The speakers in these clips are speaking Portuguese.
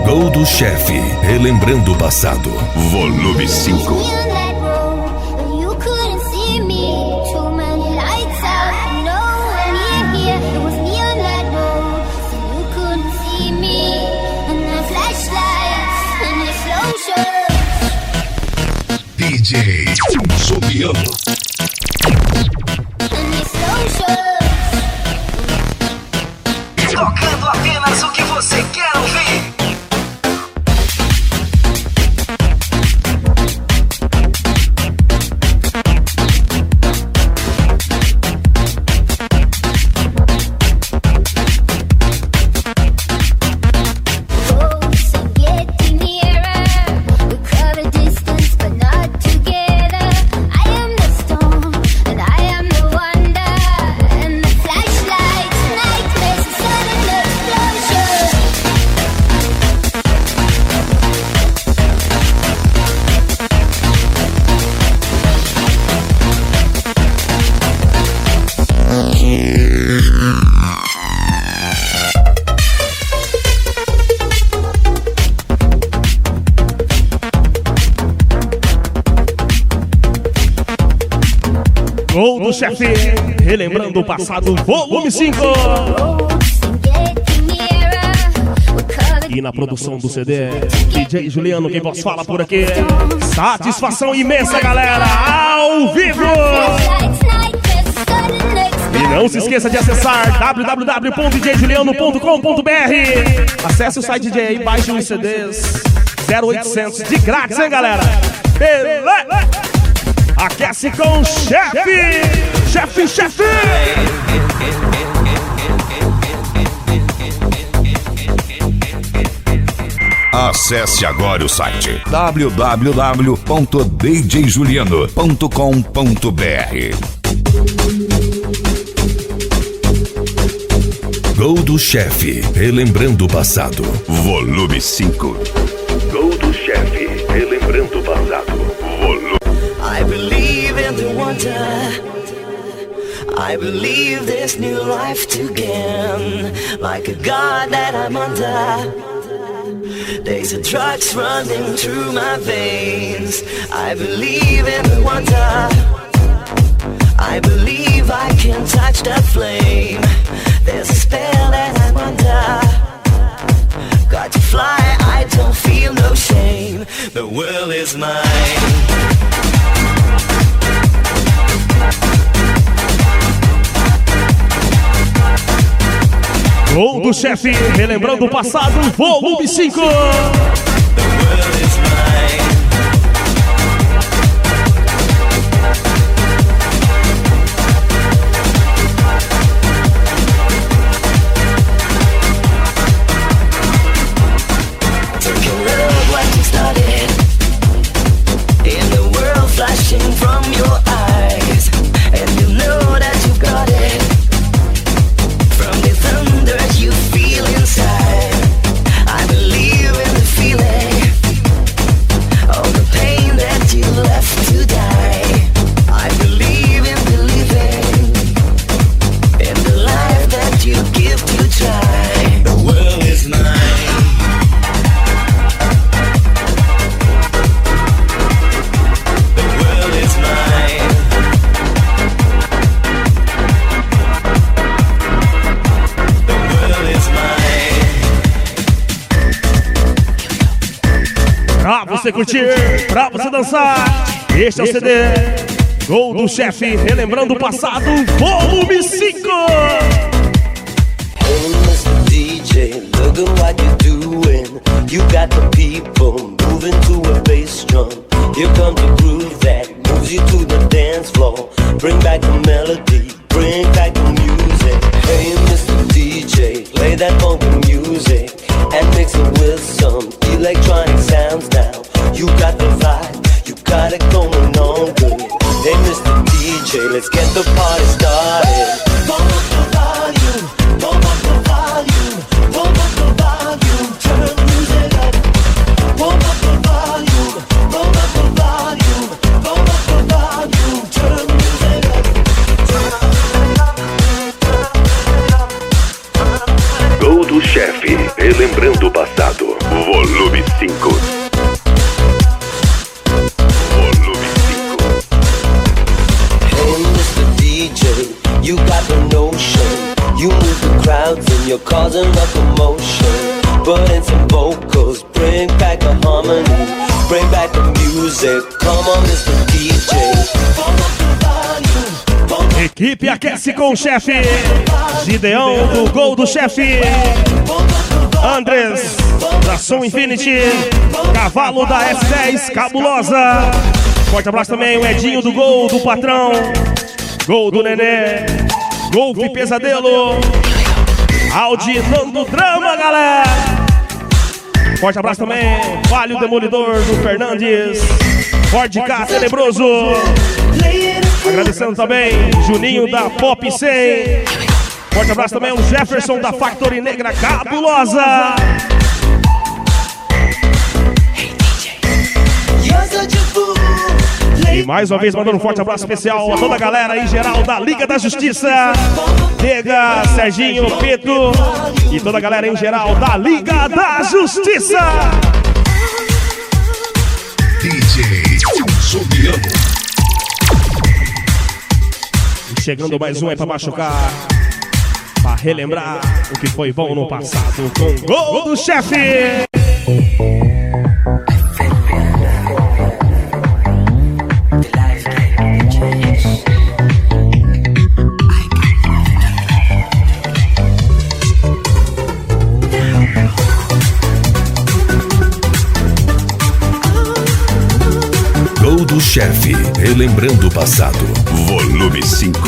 Gol do Chefe, relembrando o passado. Volume 5. DJ Juliano. Tocando apenas o que você quer ouvir. Gol do Chefe, relembrando o passado, volume 5. E na produção do CD, DJ Juliano, quem vos fala por aqui. Satisfação imensa, galera, ao vivo. E não se esqueça de acessar www.djjuliano.com.br. Acesse o site DJ aí, baixe os CDs 0800 de grátis, hein, galera? Beleza? Aquece com o Chefe! Chefe, Chefe! Acesse agora o site www.djjuliano.com.br. Gol do Chefe, relembrando o passado. Volume 5. Gol do Chefe, relembrando o passado. Volume. I believe in the wonder. I believe there's new life to gain. Like a god that I'm under. There's a drugs running through my veins. I believe in the wonder. I believe I can touch that flame. There's a spell that I'm under. Got to fly, I don't feel no shame. The world is mine. Gol do Chefe, relembrando o passado, volume 5. Flashing from your eyes, and you know that you got it. From the thunder you feel inside, I believe in the feeling, all the pain that you left to die. I believe in believing, in the life that you give to try. The world is mine. Pra você curtir, pra você dançar, este é o CD Gol do Chefe, relembrando o passado, volume 5. Hey, Mr. DJ, look at what you're doing. You got the people moving to a bass drum. Here comes the groove that moves you to the dance floor. Bring back the melody, bring back the music. Hey, Mr. DJ, play that funky music and mix it with some electronic sounds now. You got the vibe, you got it going on good. Hey, Mr. DJ, let's get the party started. Pump up the volume, pump up the volume, pump up the volume, turn the music up. Pump up the volume, pump up the volume, pump up the volume, turn the music Gol do Chefe, relembrando o passado. volume 5. Hey, Mr. DJ, you got the notion. You move the crowds and you're causing a commotion. Put in some vocals, bring back the harmony, bring back the music. Come on, Mr. DJ. Equipe aquece com o chefe Gideão do Gol do Chefe, Andres da Som Infinity, Cavalo da S10 Cabulosa. Forte abraço também o Edinho do Gol do Patrão, Gol do Nenê, Golfe Pesadelo, Audi Nando Drama, galera. Forte abraço também Vale o Demolidor do Fernandes, Ford K Tenebroso. Agradecendo também Juninho da Pop 100. Forte abraço também o Jefferson da Factory Negra Cabulosa. E mais uma vez mandando um forte abraço especial a toda a galera em geral da Liga da Justiça, Dega, Serginho, Pedro e toda a galera em geral da Liga da Justiça. DJ Juliano. Chegando mais um aí pra machucar, pra relembrar o que foi bom no passado com o Gol do Chefe. Gol do Chefe, relembrando o passado, volume 5.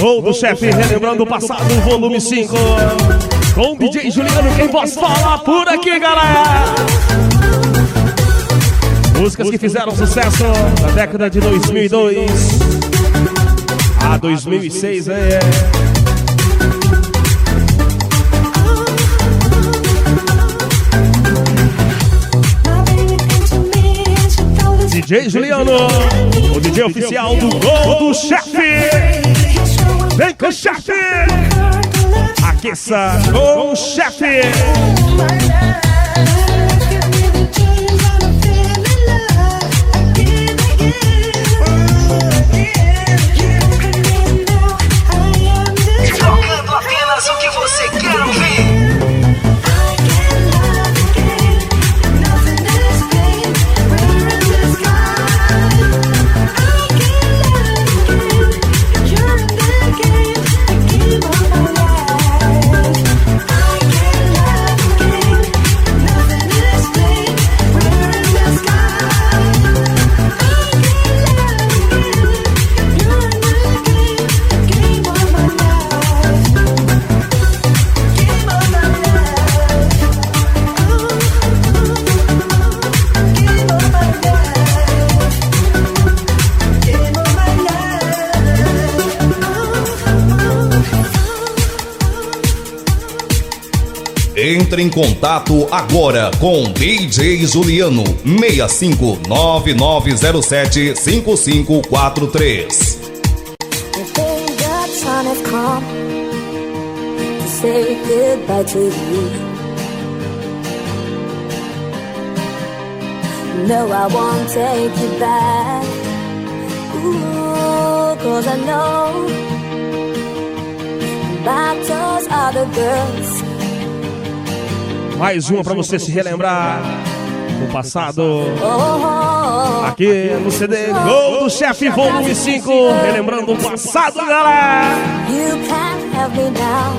Gol do Chefe, relembrando o passado, volume 5. Com DJ Juliano, quem posso falar por aqui, galera? Músicas que fizeram sucesso na década de 2002 a 2006, DJ Juliano, o DJ oficial do Gol do Chefe. Vem com o Chefe, aqueça com o Chefe. Tocando apenas o que você quer ouvir. Entre em contato agora com DJ Juliano 6599075543. No, I won't take you back. Ooh, 'cause I know about those other girls. Mais uma pra você se relembrar do passado. Aqui no CD Gol do Chefe Volume 5, relembrando o passado, galera. You can't have me now.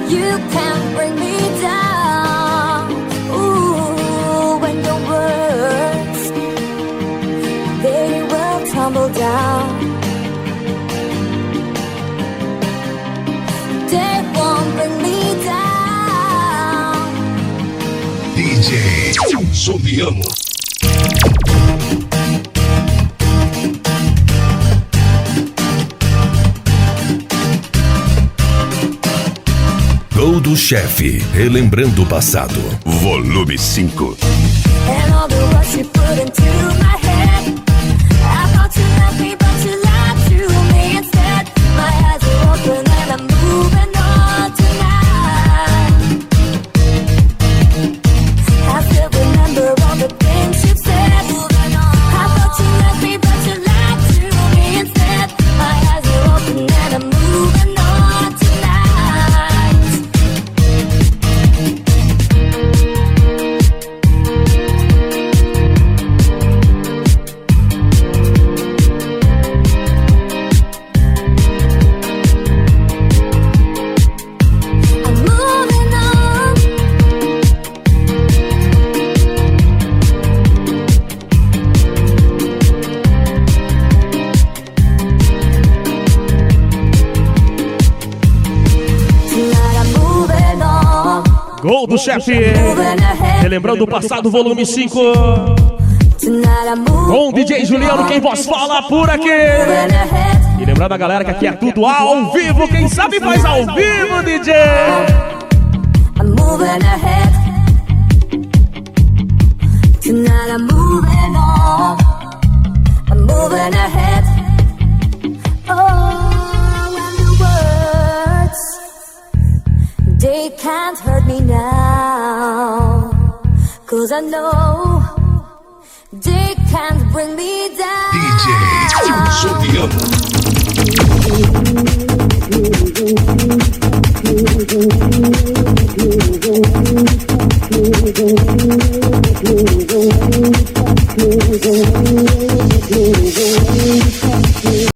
You can't bring me down. Ooh, when your words, they will tumble down. They won't bring me down. DJ Juliano. Gol do Chefe, relembrando o passado. Volume 5. And all the words you put into my head, I thought you loved me, but you lied to me instead. My eyes are open and I'm moving on tonight. I still remember all the things you said. I thought you loved me, but you lied to me instead. My eyes are open and I'm moving on tonight. Gol do Chefe, relembrando o passado, volume 5. Com o DJ Juliano, quem vos fala por aqui. E lembrando a galera que aqui é tudo ao vivo. Quem sabe faz ao vivo, DJ. I'm moving ahead. Tonight I'm moving on. I'm moving ahead. Oh, and the words, they can't hurt me now. 'Cause I know they can't bring me down. DJ Juliano.